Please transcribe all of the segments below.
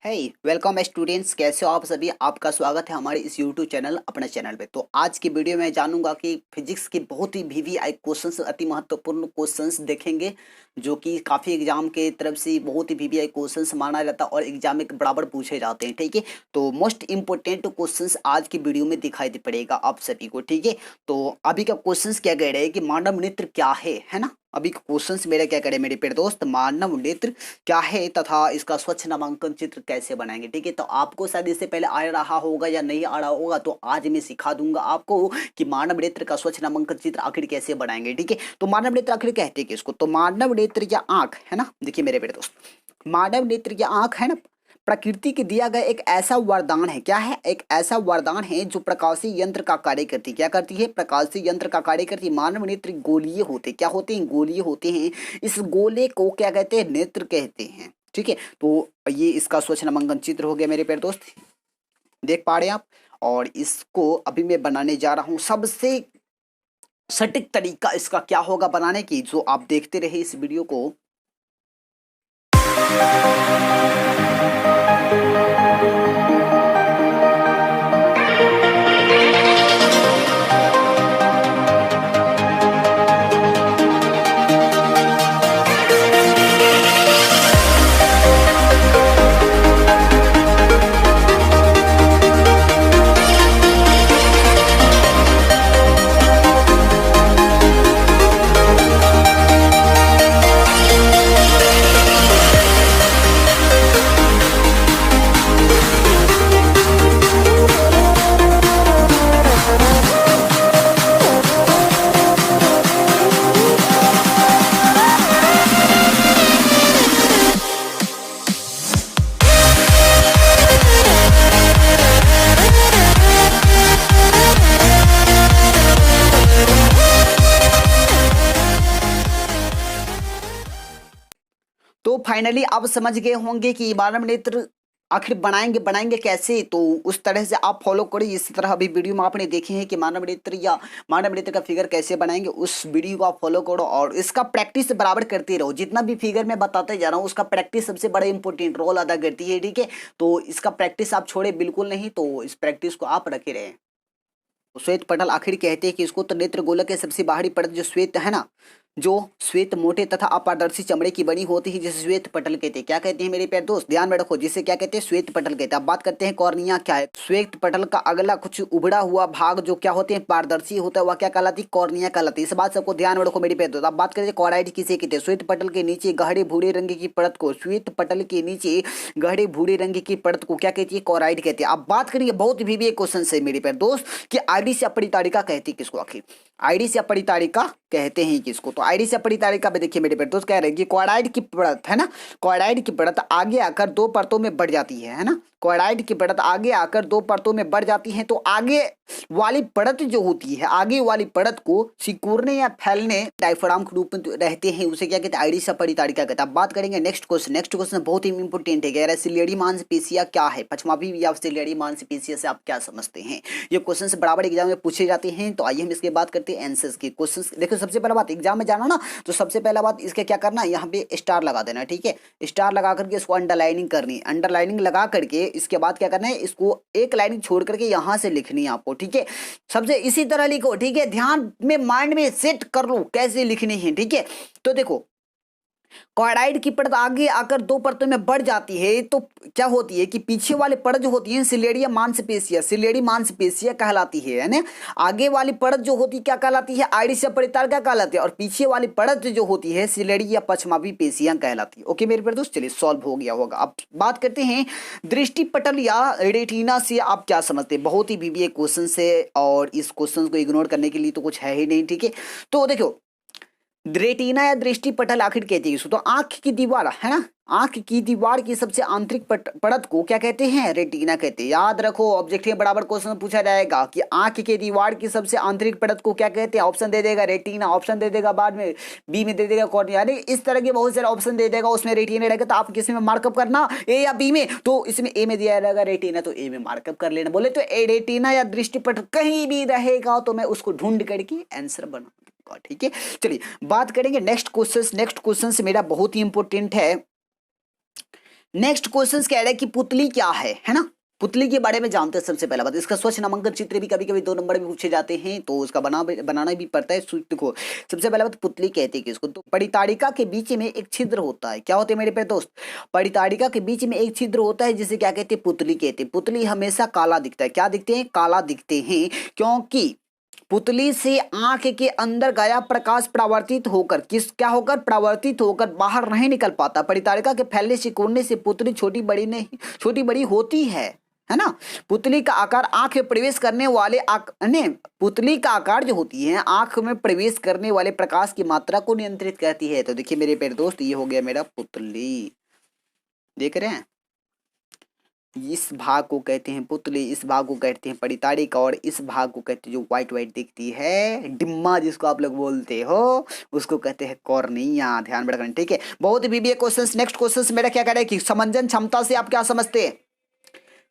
हे welcome students, कैसे हो आप सभी। आपका स्वागत है हमारे इस यूट्यूब चैनल अपने चैनल पे। तो आज की वीडियो में जानूंगा कि फिजिक्स के बहुत ही वीवीआई क्वेश्चंस, अति महत्वपूर्ण क्वेश्चंस देखेंगे जो कि काफ़ी एग्जाम के तरफ से बहुत ही वीवीआई क्वेश्चंस माना जाता है और एग्जाम में बराबर पूछे जाते हैं। ठीक है, तो मोस्ट इंपॉर्टेंट क्वेश्चंस आज की वीडियो में दिखाई दे पड़ेगा आप सभी को। ठीक है, तो अभी का क्वेश्चंस क्या कह रहे हैं कि मानव नेत्र क्या है ना। अभी क्वेश्चंस मेरे क्या करे मेरे प्यारे दोस्त, मानव नेत्र क्या है तथा इसका स्वच्छ नामांकन चित्र कैसे बनाएंगे। ठीक है, तो आपको शायद इससे पहले आ रहा होगा या नहीं आ रहा होगा, तो आज मैं सिखा दूंगा आपको कि मानव नेत्र का स्वच्छ नामांकन चित्र आखिर कैसे बनाएंगे। ठीक है, तो मानव नेत्र आखिर कहते हैं किसको, तो मानव नेत्र या आंख है ना। देखिए मेरे प्यारे दोस्त, मानव नेत्र या आंख है ना, प्रकृति के दिया गया एक ऐसा वरदान है। क्या है? एक ऐसा वरदान है जो प्रकाशीय यंत्र का कार्य करती है। क्या करती है? प्रकाशीय यंत्र का कार्य करती है। मानव नेत्र गोलीय होते, क्या होते हैं? गोलीय होते हैं। इस गोले को क्या कहते हैं? नेत्र कहते हैं। ठीक है, तो ये इसका स्वच्छ नामांकन चित्र हो गया मेरे प्यारे दोस्त, देख पा रहे हैं आप। और इसको अभी मैं बनाने जा रहा हूं। सबसे सटीक तरीका इसका क्या होगा बनाने की, जो आप देखते रहे इस वीडियो को। तो फाइनली आप समझ गए होंगे कि मानव नेत्र आखिर बनाएंगे कैसे। तो उस तरह से आप फॉलो करिए। इस तरह अभी वीडियो में आपने देखे हैं कि मानव नेत्र या मानव नेत्र का फिगर कैसे बनाएंगे, उस वीडियो को आप फॉलो करो और इसका प्रैक्टिस बराबर करते रहो। जितना भी फिगर मैं बताते जा रहा हूँ उसका प्रैक्टिस सबसे बड़ा इंपॉर्टेंट रोल अदा करती है। ठीक है, तो इसका प्रैक्टिस आप छोड़े बिल्कुल नहीं, तो इस प्रैक्टिस को आप रखे रहे। श्वेत पटल आखिर कहते हैं कि इसको, तो नेत्र गोलक के सबसे बाहरी परत जो श्वेत है ना, जो श्वेत मोटे तथा अपारदर्शी चमड़े की बनी होती है, जिसे श्वेत पटल कहते हैं। क्या कहते हैं मेरे प्यारे दोस्त, ध्यान में रखो, जिसे क्या कहते हैं? श्वेत पटल कहते हैं। अब बात करते हैं कॉर्निया क्या है। श्वेत पटल का अगला कुछ उभड़ा हुआ भाग जो क्या होते हैं? पारदर्शी होता है, वह क्या कहलाती है? कॉर्निया कहलाती है। इस बात सबको ध्यान में रखो मेरे प्यारे दोस्त। अब बात करते हैं कॉराइड किसे कहते हैं। श्वेत पटल के नीचे गहरे भूरे रंग की परत को, श्वेत पटल के नीचे गहरे भूरे रंग की परत को क्या कहती है? कॉराइड कहते हैं। अब बात करेंगे, बहुत भी क्वेश्चन है मेरे प्यारे दोस्त, कि आइरिस या परितारिका कहती है किसको आखिर? आइरिस या परितारिका कहते हैं किसको? तो आइरिस या परितारिका में देखिए मेरे प्यारे दोस्त, कह रहे हैं कि कॉर्डाइड की परत है ना, कॉर्डाइड की परत आगे आकर दो परतों में बढ़ जाती है ना। कॉर्डाइड की परत आगे आकर दो परतों में बढ़ जाती है। तो आगे वाली परत जो होती है, आगे वाली परत को सिकुड़ने या फैलने डायफ्राम के रूप में रहते हैं, उसे क्या कहते हैं? आइरिस या परितारिका कहते हैं। अब बात करेंगे नेक्स्ट क्वेश्चन। नेक्स्ट क्वेश्चन बहुत ही इंपॉर्टेंट है। कह रहा है सिलेडी मांसपेशियां क्या है? पछवावी या सिलेडी मांसपेशिया से आप क्या समझते हैं? ये क्वेश्चन से बराबर एग्जाम में पूछे जाते हैं। तो आइए हम इसके बात करते हैं आंसर्स के। क्वेश्चन देखो, सबसे पहला बात एग्जाम में जाना ना, तो सबसे पहला बात इसके क्या करना है, यहाँ पे स्टार लगा देना। ठीक है, स्टार लगा करके इसको अंडरलाइनिंग करनी है। अंडरलाइनिंग लगा करके इसके बाद क्या करना है, इसको एक लाइन छोड़ करके यहाँ से लिखनी है आपको। ठीक है, सबसे इसी तरह लिखो। ठीक है, ध्यान में माइंड में सेट कर लो कैसे लिखनी है। ठीक है, तो देखो, कॉर्डाइड की परत आगे आकर दो परतों में बढ़ जाती है, तो क्या होती है कि पीछे वाली परत जो होती है सिलेडिया मांसपेशिया, सिलेडी मांसपेशिया कहलाती है ना। आगे वाली परत जो होती है क्या कहलाती है? आइरिस या परितारिका कहलाती है। और पीछे वाली परत जो होती है सिलेडी या पछमावी पेशियां कहलाती है। ओके मेरे प्यारे दोस्त, चलिए सॉल्व हो गया होगा। अब बात करते हैं दृष्टि पटल या रेटिना से आप क्या समझते हैं। बहुत ही बीबीए क्वेश्चन है और इस क्वेश्चन को इग्नोर करने के लिए तो कुछ है ही नहीं। ठीक है, तो देखो, रेटिना या दृष्टि पटल आखिर कहते हैं, तो आंख की दीवार है ना, आंख की दीवार की सबसे आंतरिक परत को क्या कहते हैं? रेटिना कहते हैं। याद रखो, ऑब्जेक्टिव बराबर क्वेश्चन पूछा जाएगा कि आंख की दीवार की सबसे आंतरिक परत को क्या कहते हैं। ऑप्शन दे देगा रेटिना, ऑप्शन दे देगा बाद में बी में दे देगा कॉर्निया, यानी इस तरह के बहुत सारे ऑप्शन दे देगा, उसमें रेटिना रहेगा। तो आप किसी में मार्कअप करना, ए या बी में, तो इसमें ए में दिया रहेगा रेटिना, तो ए में मार्कअप कर लेना। बोले तो ए रेटिना या दृष्टि पटल कहीं भी रहेगा तो मैं उसको ढूंढ करके आंसर बना। ठीक है, चलिए बात करेंगे नेक्स्ट क्वेश्चन। नेक्स्ट क्वेश्चन से मेरा बहुत ही इंपॉर्टेंट है। नेक्स्ट क्वेश्चन कह रहा है कि पुतली क्या है ना। पुतली के बारे में जानते हैं। सबसे पहला बात, इसका स्वच्छ नामांकन चित्र भी कभी कभी 2 नंबर में पूछे जाते हैं, तो उसका बनाना भी पड़ता है। देखो सबसे पहला बात, पुतली कहते हैं किसको, तो परिताड़िका के बीच में एक छिद्र होता है। क्या होते हैं मेरे प्यारे दोस्त, परिताड़िका के बीच में एक छिद्र होता है जिसे क्या कहते हैं, पुतली कहते हैं। पुतली हमेशा काला दिखता है। क्या दिखते हैं, काला दिखते हैं, क्योंकि पुतली से आंख के अंदर गया प्रकाश परावर्तित होकर क्या होकर, परावर्तित होकर बाहर नहीं निकल पाता। परितारिका के फैलने सिकुड़ने से पुतली छोटी बड़ी होती है ना। पुतली का आकार आंख में प्रवेश करने वाले पुतली का आकार जो होती है आंख में प्रवेश करने वाले प्रकाश की मात्रा को नियंत्रित करती है। तो देखिए मेरे प्यारे दोस्त, ये हो गया मेरा पुतली। देख रहे हैं, इस भाग को कहते हैं पुतली, इस भाग को कहते हैं परिताड़िका, और इस भाग को कहते हैं जो व्हाइट व्हाइट दिखती है डिम्मा जिसको आप लोग बोलते हो, उसको कहते हैं कॉर्निया। ध्यान रखना, ठीक है। बहुत ही बीबीए क्वेश्चंस। नेक्स्ट क्वेश्चंस मेरा क्या कह रहा है कि समंजन क्षमता से आप क्या समझते हैं,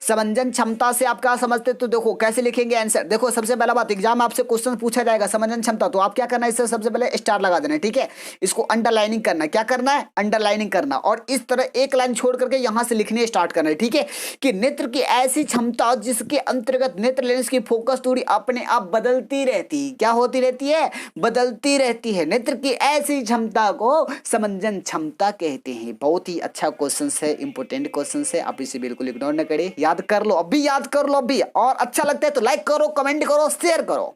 समंजन क्षमता से आप क्या समझते, तो देखो कैसे लिखेंगे आंसर। देखो सबसे पहला बात, एग्जाम आपसे क्वेश्चन पूछा जाएगा समंजन क्षमता, तो आप क्या करना है, इससे सबसे पहले स्टार लगा देना है, ठीक है। इसको अंडरलाइनिंग करना है। क्या करना है, अंडरलाइनिंग करना, और इस तरह एक लाइन छोड़ करके यहां से लिखने स्टार्ट करना है, ठीक है। कि नेत्र की ऐसी क्षमता जिसके अंतर्गत नेत्र लेंस की फोकस दूरी अपने आप बदलती रहती, क्या होती रहती है, बदलती रहती है। नेत्र की ऐसी क्षमता को समंजन क्षमता कहते हैं। बहुत ही अच्छा क्वेश्चन है, इंपोर्टेंट क्वेश्चन है, आप इसे बिल्कुल इग्नोर न करें। याद कर लो, अभी याद कर लो अभी, और अच्छा लगता है तो लाइक करो, कमेंट करो, शेयर करो।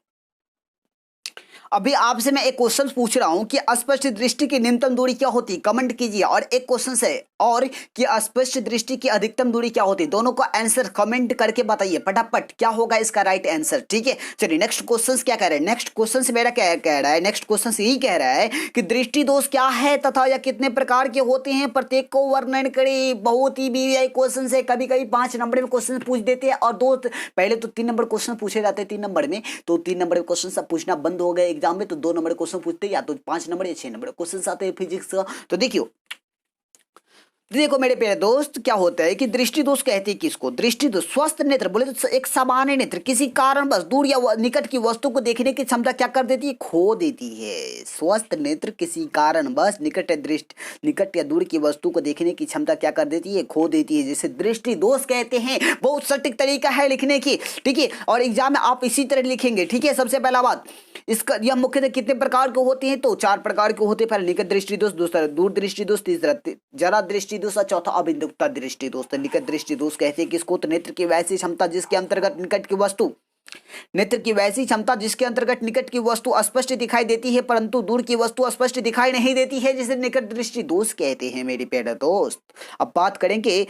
अभी आपसे मैं एक क्वेश्चन पूछ रहा हूं कि अस्पष्ट दृष्टि की न्यूनतम दूरी क्या होती है, कमेंट कीजिए। और एक क्वेश्चन है और कि अस्पष्ट दृष्टि की अधिकतम दूरी क्या होती है, दोनों का आंसर कमेंट करके बताइए फटाफट, क्या होगा इसका राइट आंसर, ठीक है। चलिए नेक्स्ट क्वेश्चन क्या कह रहे हैं, नेक्स्ट क्वेश्चन मेरा क्या कह रहा है, नेक्स्ट क्वेश्चन यही कह रहा है कि दृष्टि दोष क्या है तथा या कितने प्रकार के होते हैं, प्रत्येक को वर्णन करें। बहुत ही बीवीआई क्वेश्चन है, कभी कभी 5 नंबर में क्वेश्चन पूछ देते हैं, और पहले तो 3 नंबर क्वेश्चन पूछे जाते हैं 3 नंबर में, तो 3 नंबर क्वेश्चन सब पूछना बंद हो गया एग्जाम में, तो 2 नंबर क्वेश्चन पूछते हैं, या तो 5 नंबर या 6 नंबर क्वेश्चन आते हैं फिजिक्स का। तो देखो मेरे प्यारे दोस्त, क्या होता है कि दृष्टि दोष कहते हैं किसको, दृष्टि दोष। स्वस्थ नेत्र बोले तो एक सामान्य नेत्र किसी कारण बस दूर या निकट की वस्तु को देखने की क्षमता क्या कर देती है, खो देती है। स्वस्थ नेत्र किसी कारण बस निकट या दूर की वस्तु को देखने की क्षमता क्या कर देती है, खो देती है, जिसे दृष्टि दोष कहते हैं। बहुत सटीक तरीका है लिखने की, ठीक है, और एग्जाम में आप इसी तरह लिखेंगे, ठीक है। सबसे पहला बात, इसका यह मुख्यतः कितने प्रकार के होते हैं, तो 4 प्रकार के होते हैं। पहले निकट दृष्टि दोष, दूसरा दूर दृष्टि दोष, तीसरा जरा दृष्टि दोष, चौथा अबिंदुकता दृष्टि दोष। निकट दृष्टि दोष कहते हैं किसको, तो नेत्र की वैसी क्षमता जिसके अंतर्गत निकट की वस्तु, नेत्र की वैसी क्षमता जिसके अंतर्गत निकट की वस्तु अस्पष्ट दिखाई देती है परंतु दूर की वस्तु स्पष्ट दिखाई नहीं देती है, जिसे निकट दृष्टि दोष कहते हैं मेरे प्यारे दोस्त। अब बात करेंगे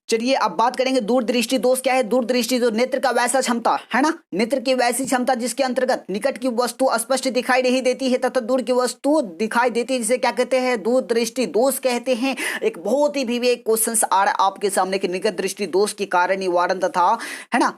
चलिए अब बात करेंगे दूर दृष्टि दोष क्या है। दूर दृष्टि दोष नेत्र का वैसा क्षमता है ना, नेत्र की वैसी क्षमता जिसके अंतर्गत निकट की वस्तु स्पष्ट दिखाई नहीं देती है तथा दूर की वस्तु दिखाई देती है, जिसे क्या कहते हैं, दूर दृष्टि दोष कहते हैं। एक बहुत ही विवेक क्वेश्चन आ रहा है आपके सामने कि निकट दृष्टि दोष के कारण निवारण तथा है ना,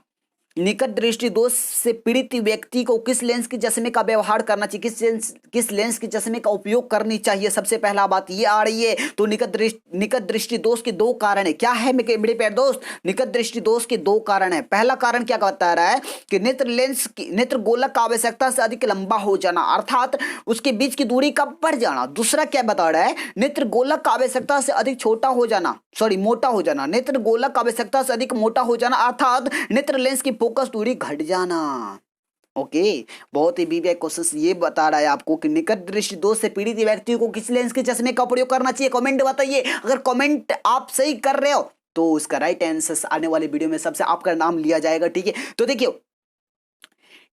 निकट दृष्टि दोष से पीड़ित व्यक्ति को किस लेंस के चश्मे का व्यवहार करना चाहिए, किस लेंस के चश्मे का उपयोग करनी चाहिए। सबसे पहला बात ये आ रही है, तो निकट दृष्टि दोष के 2 कारण है। क्या है मेरे प्यारे दोस्त, निकट दृष्टि दोष के 2 कारण है। पहला कारण क्या बता रहा है कि नेत्र गोलक का आवश्यकता से अधिक लंबा हो जाना, अर्थात उसके बीच की दूरी का बढ़ जाना। दूसरा क्या बता रहा है, नेत्र गोलक का आवश्यकता से अधिक मोटा हो जाना, नेत्र गोलक का आवश्यकता से अधिक मोटा हो जाना, अर्थात नेत्र लेंस की फोकस दूरी घट जाना। ओके, बहुत ही बीबीआई क्वेश्चन ये बता रहा है आपको कि निकट दृष्टि दोष से पीड़ित व्यक्ति को किस लेंस के चश्मे का प्रयोग करना चाहिए। कमेंट बताइए, अगर कमेंट आप सही कर रहे हो तो उसका राइट आंसर आने वाले वीडियो में सबसे आपका नाम लिया जाएगा, ठीक है। तो देखिए,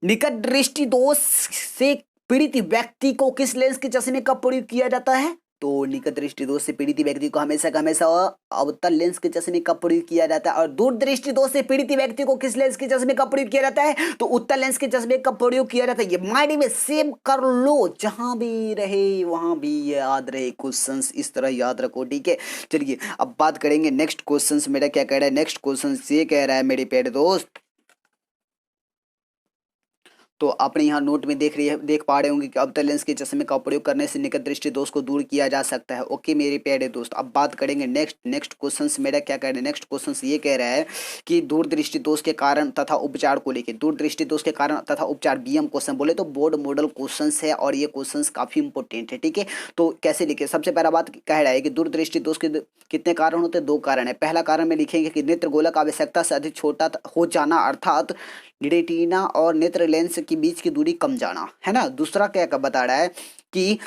निकट दृष्टि दोष से पीड़ित व्यक्ति को किस लेंस के चश्मे का प्रयोग किया जाता है, तो निकट दृष्टि दोष से पीड़ित व्यक्ति को हमेशा अवतल लेंस के चश्मे का प्रयोग किया जाता है। और दूर दृष्टि दोष से पीड़ित व्यक्ति को किस लेंस के चश्मे का प्रयोग किया जाता है, तो उत्तल लेंस के चश्मे का प्रयोग किया जाता है। ये माइंड में सेव कर लो, जहां भी रहे वहां भी याद रहे, क्वेश्चंस इस तरह याद रखो, ठीक है। चलिए अब बात करेंगे नेक्स्ट क्वेश्चन मेरा क्या कह रहा है। नेक्स्ट क्वेश्चन ये कह रहा है मेरे प्यारे दोस्त, तो आपने यहाँ नोट में देख पा रहे होंगे कि अवतल लेंस के चश्मे का प्रयोग करने से निकट दृष्टि दोष को दूर किया जा सकता है। ओके मेरे प्यारे दोस्त, अब बात करेंगे नेक्स्ट क्वेश्चन मेरा क्या कह रहे हैं। नेक्स्ट क्वेश्चन ये कह रहा है कि दूरदृष्टि दोष के कारण तथा उपचार को लेकर, दूरदृष्टि दोष के कारण तथा उपचार बीएम क्वेश्चन बोले तो बोर्ड मॉडल क्वेश्चन है और ये क्वेश्चन काफी इंपॉर्टेंट है। ठीक है, तो कैसे लिखे, सबसे पहला बात कह रहा है कि दूरदृष्टि दोष के कितने कारण होते हैं, 2 कारण है। पहला कारण में लिखेंगे कि नेत्र गोलक आवश्यकता से अधिक छोटा हो जाना, अर्थात रेटिना और नेत्र लेंस के बीच की दूरी कम जाना, है ना। दूसरा क्या बता रहा है कि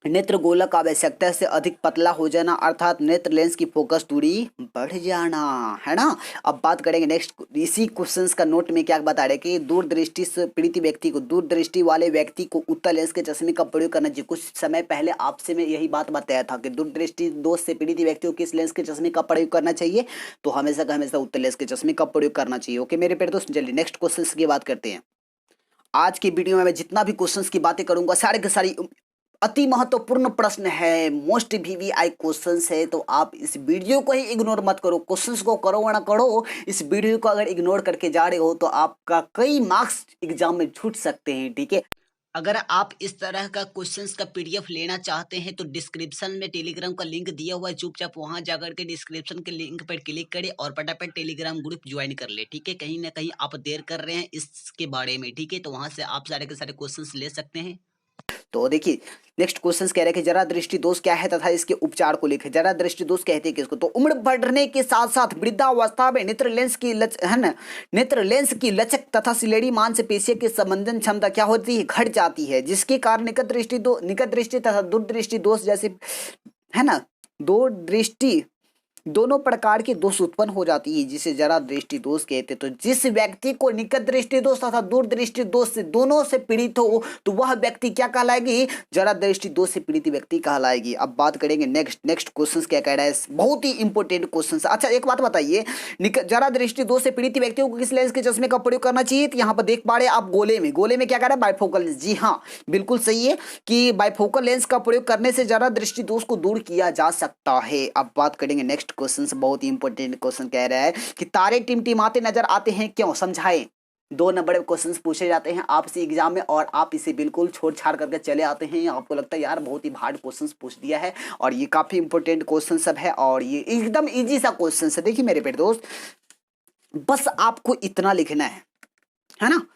नेत्र गोलक आवश्यकता से अधिक पतला हो जाना, अर्थात नेत्र लेंस की फोकस दूरी बढ़ जाना, है ना। अब बात करेंगे नेक्स्ट, इसी क्वेश्चंस का नोट में क्या बता रहे हैं कि दूरदृष्टि से पीड़ित व्यक्ति को, दूरदृष्टि वाले व्यक्ति को उत्तल लेंस के चश्मे का प्रयोग करना चाहिए। कुछ समय पहले आपसे मैं यही बात बताया था कि दूरदृष्टि दोष से पीड़ित व्यक्ति को किस लेंस के चश्मे का प्रयोग करना चाहिए, तो हमेशा का हमेशा उत्तल लेंस के चश्मे का प्रयोग करना चाहिए। ओके मेरे प्यारे दोस्त, चलिए नेक्स्ट क्वेश्चन की बात करते हैं। आज की वीडियो में मैं जितना भी क्वेश्चंस की बातें करूंगा सारे के सारी अति महत्वपूर्ण प्रश्न है, मोस्ट वीवीआई क्वेश्चंस है, तो आप इस वीडियो को ही इग्नोर मत करो। क्वेश्चंस को करो या ना करो, इस वीडियो को अगर इग्नोर करके जा रहे हो तो आपका कई मार्क्स एग्जाम में छूट सकते हैं। ठीक है, अगर आप इस तरह का क्वेश्चंस का पीडीएफ लेना चाहते हैं तो डिस्क्रिप्शन में टेलीग्राम का लिंक दिया हुआ है, चुपचाप वहां जाकर के डिस्क्रिप्शन के लिंक पर क्लिक करें और फटाफट टेलीग्राम ग्रुप ज्वाइन कर ले। ठीक है, कहीं ना कहीं आप देर कर रहे हैं इसके बारे में। ठीक है, तो वहां से आप सारे के सारे क्वेश्चंस ले सकते हैं। तो देखिए नेक्स्ट क्वेश्चन कह रहे हैं कि जरा दृष्टि दोष क्या है तथा इसके उपचार को लिखे। जरा दृष्टि दोष कहते हैं किसको, तो उम्र बढ़ने के साथ साथ वृद्धावस्था में नेत्र लेंस की है ना, नेत्र लेंस की लचक तथा सिलेडी मांसपेशियों की संबंधन क्षमता क्या होती है, घट जाती है, जिसके कारण निकट दृष्टि तथा दूरदृष्टि दोष जैसे, है ना, दूरदृष्टि दोनों प्रकार के दोष उत्पन्न हो जाती है, जिसे जरा दृष्टि दोष कहते हैं। तो जिस व्यक्ति को निकट दृष्टि दोष तथा दूर दृष्टि दोष से दोनों से पीड़ित हो तो वह व्यक्ति क्या कहलाएगी, जरा दृष्टि दोष से पीड़ित व्यक्ति कहलाएगी। अब बात करेंगे नेक्स्ट क्वेश्चन क्या कह रहा है, बहुत ही इंपॉर्टेंट क्वेश्चन। अच्छा एक बात बताइए, जरा दृष्टि दोष से पीड़ित व्यक्तियों को किस लेंस के चश्मे का प्रयोग करना चाहिए, तो यहाँ पर देख पा रहे आप गोले में क्या कह रहा है, बाइफोकल लेंस। जी हाँ, बिल्कुल सही है कि बाइफोकल लेंस का प्रयोग करने से जरा दृष्टि दोष को दूर किया जा सकता है। अब बात करेंगे नेक्स्ट क्वेश्चन, बहुत ही इंपॉर्टेंट क्वेश्चन कह रहा है कि तारे टिमटिमाते नजर आते हैं क्यों, समझाएं। 2 नंबर के क्वेश्चंस पूछे जाते हैं आपसे एग्जाम में और आप इसे बिल्कुल छोड़ छाड़ करके चले आते हैं। आपको लगता है यार बहुत ही हार्ड क्वेश्चंस पूछ दिया है, और ये काफी इंपॉर्टेंट क्वेश्चन सब है और ये एकदम इजी सा क्वेश्चन है। देखिए मेरे प्यारे दोस्त, बस आपको इतना लिखना है ना।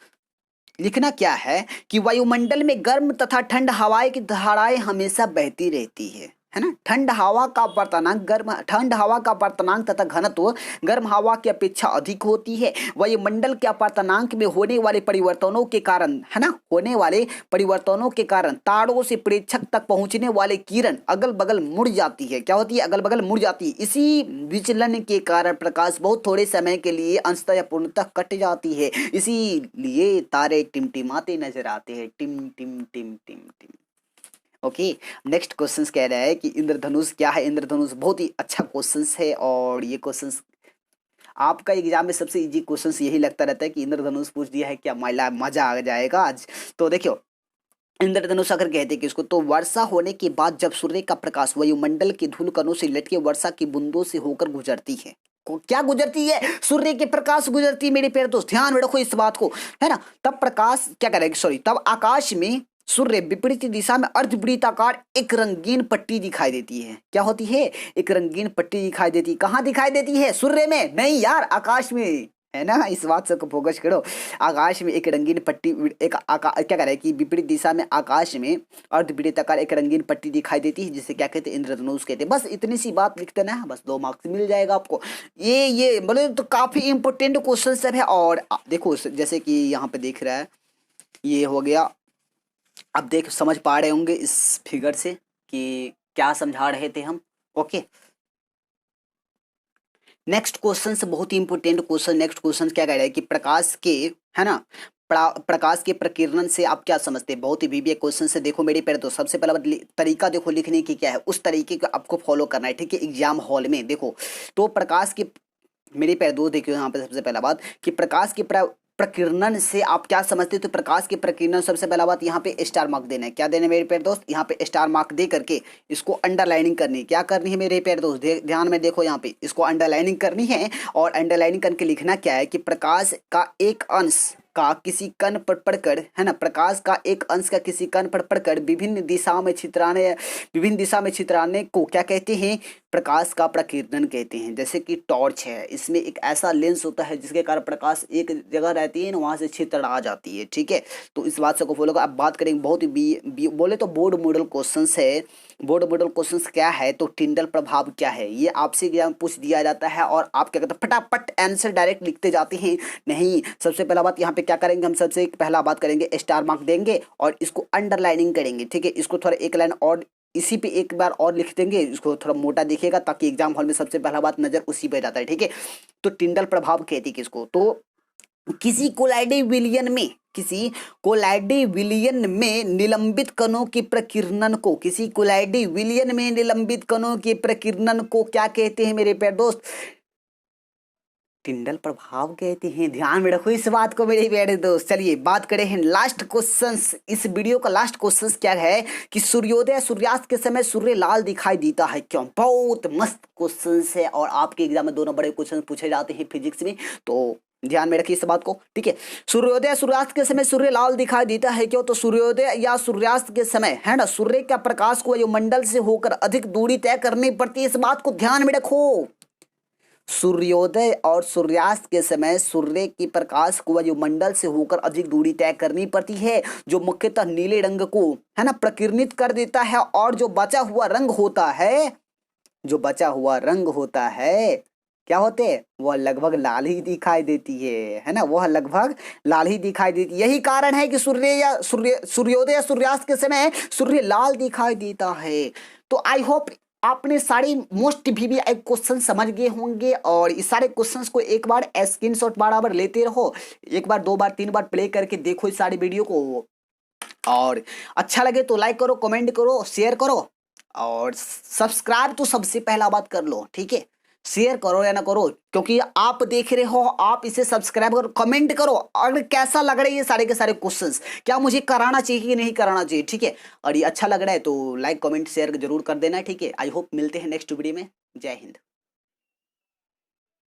लिखना क्या है कि वायुमंडल में गर्म तथा ठंड हवाएं की धाराएं हमेशा बहती रहती है ना। ठंड हवा का अपर्तनांक तथा घनत्व गर्म हवा की अपेक्षा अधिक होती है। वायुमंडल के अपर्तनांक में होने वाले परिवर्तनों के कारण, है ना, होने वाले परिवर्तनों के कारण तारों से प्रेक्षक तक पहुंचने वाले किरण अगल बगल मुड़ जाती है। क्या होती है, अगल बगल मुड़ जाती है। इसी विचलन के कारण प्रकाश बहुत थोड़े समय के लिए अंशतः या पूर्णतः कट जाती है, इसीलिए तारे टिमटिमाते नजर आते हैं, टिम टिम टिम टिम टिम। ओके नेक्स्ट क्वेश्चन कह रहा है कि इंद्रधनुष क्या है। इंद्रधनुष बहुत ही अच्छा क्वेश्चन है और ये क्वेश्चन आपका एग्जाम में सबसे इजी क्वेश्चन यही लगता रहता है कि इंद्रधनुष पूछ दिया है, क्या मजा आ जाएगा आज। तो देखियो इंद्रधनुष अगर कहते हैं किसको, तो वर्षा होने के बाद जब सूर्य का प्रकाश वायुमंडल के धूल कणों से लटके वर्षा की बूंदों से होकर गुजरती है। क्या गुजरती है, सूर्य के प्रकाश गुजरती है मेरे प्यारे दोस्त, ध्यान में रखो इस बात को, है ना। तब प्रकाश क्या करेगा, तब आकाश में सूर्य विपरीत दिशा में अर्धवृत्ताकार एक रंगीन पट्टी दिखाई देती है। क्या होती है, एक रंगीन पट्टी दिखाई देती है। कहाँ दिखाई देती है, सूर्य में नहीं यार, आकाश में, है ना। इस बात से फोकस करो, आकाश में एक रंगीन पट्टी, क्या कह रहा है कि विपरीत दिशा में आकाश में अर्धवृत्ताकार एक रंगीन पट्टी दिखाई देती है, जिसे क्या कहते हैं, इंद्रधनुष कहते हैं। बस इतनी सी बात लिख देना है, बस 2 मार्क्स मिल जाएगा आपको। ये बोले तो काफी इंपॉर्टेंट क्वेश्चन सब है। और देखो जैसे कि यहाँ पे देख रहा है, ये हो गया। अब देख समझ पा रहे होंगे इस फिगर से कि क्या समझा रहे थे हम। ओके नेक्स्ट क्वेश्चन से बहुत ही इंपॉर्टेंट क्वेश्चन। नेक्स्ट क्वेश्चन क्या कह रहा है कि प्रकाश के, है ना, प्रकाश के प्रकीर्णन से आप क्या समझते हैं। बहुत ही वीवीआई क्वेश्चन से। देखो मेरे पैर, तो सबसे पहला तरीका देखो लिखने की क्या है, उस तरीके को आपको फॉलो करना है। ठीक है, एग्जाम हॉल में देखो तो प्रकाश के मेरे पैर दो देखियो यहाँ पे सबसे पहला बात कि प्रकाश के प्रकीर्णन से आप क्या समझते हो। तो प्रकाश के प्रकीर्णन, सबसे पहला बात यहाँ पे स्टार मार्क देना है। क्या देना है मेरे प्यारे दोस्त, यहाँ पे स्टार मार्क दे करके इसको अंडरलाइनिंग करनी है। क्या करनी है मेरे प्यारे दोस्त, ध्यान में देखो, यहाँ पे इसको अंडरलाइनिंग करनी है और अंडरलाइनिंग करके लिखना क्या है कि प्रकाश का एक अंश का किसी कण पर पड़कर, है ना, प्रकाश का एक अंश का किसी कण पर पड़कर विभिन्न दिशा में छितराने को क्या कहते हैं? प्रकाश का प्रकीर्णन कहते हैं। जैसे कि टॉर्च है, इसमें एक ऐसा लेंस होता है जिसके कारण प्रकाश एक जगह रहती है ना, वहां से छितर आ जाती है। ठीक है, तो इस बात से को फॉलो कर। अब बात करेंगे बहुत ही बोले तो बोर्ड मॉडल क्वेश्चंस है। बोर्ड मॉडल क्वेश्चंस क्या है? तो टिंडल प्रभाव क्या है, ये आपसे एग्जाम पूछ दिया जाता है और आप क्या करते हैं, फटाफट आंसर डायरेक्ट लिखते जाते हैं। नहीं, सबसे पहला बात यहाँ पे क्या करेंगे, हम सबसे पहला बात करेंगे स्टार मार्क देंगे और इसको अंडरलाइनिंग करेंगे। ठीक है, इसको थोड़ा एक लाइन और इसी पे एक बार और लिख देंगे, इसको थोड़ा मोटा दिखेगा ताकि एग्जाम हॉल में सबसे पहला बात नजर उसी पे जाता है। ठीक है, तो टिंडल प्रभाव कहती है किसको? तो किसी कोलाइडी विलयन में निलंबित कणों की प्रकीर्णन को, किसी कोलाइडी विलयन में निलंबित कणों के प्रकीर्णन को क्या कहते हैं मेरे प्यारे दोस्त? टिंडल प्रभाव कहते हैं। ध्यान में रखो इस बात को मेरे प्यारे दोस्त। चलिए बात करें हैं लास्ट क्वेश्चंस। इस वीडियो का लास्ट क्वेश्चंस क्या है कि सूर्योदय सूर्यास्त के समय सूर्य लाल दिखाई देता है क्यों? बहुत मस्त क्वेश्चंस है और आपके एग्जाम में 2 नंबर के क्वेश्चन पूछे जाते हैं फिजिक्स में, तो ध्यान में रखिए इस बात को। ठीक है, सूर्योदय सूर्यास्त के समय सूर्य लाल दिखाई देता है क्यों? तो सूर्योदय या सूर्यास्त के समय, है ना, सूर्य का प्रकाश को वायुमंडल से होकर अधिक दूरी तय करनी पड़ती है। इस बात को ध्यान में रखो। सूर्योदय और सूर्यास्त के समय सूर्य की प्रकाश को वायुमंडल से होकर अधिक दूरी तय करनी पड़ती है, जो मुख्यतः नीले रंग को, है ना, प्रकीर्णित कर देता है। और जो बचा हुआ रंग होता है क्या होते हैं? वह लगभग लाल ही दिखाई देती है ना, वह लगभग लाल ही दिखाई देती है। यही कारण है कि सूर्योदय या सूर्यास्त के समय सूर्य लाल दिखाई देता है। तो आई होप आपने सारे मोस्ट भी क्वेश्चन समझ गए होंगे और इस सारे क्वेश्चंस को एक बार स्क्रीनशॉट बराबर लेते रहो, एक बार 2 बार 3 बार प्ले करके देखो इस सारी वीडियो को। और अच्छा लगे तो लाइक करो, कमेंट करो, शेयर करो और सब्सक्राइब तो सबसे पहला बात कर लो। ठीक है, शेयर करो या ना करो, क्योंकि आप देख रहे हो, आप इसे सब्सक्राइब करो, कमेंट करो अगर कैसा लग रहा है ये सारे के सारे क्वेश्चंस, क्या मुझे कराना चाहिए कि नहीं कराना चाहिए। ठीक है, और ये अच्छा लग रहा है तो लाइक कमेंट शेयर जरूर कर देना। ठीक है, आई होप मिलते हैं नेक्स्ट वीडियो में। जय हिंद।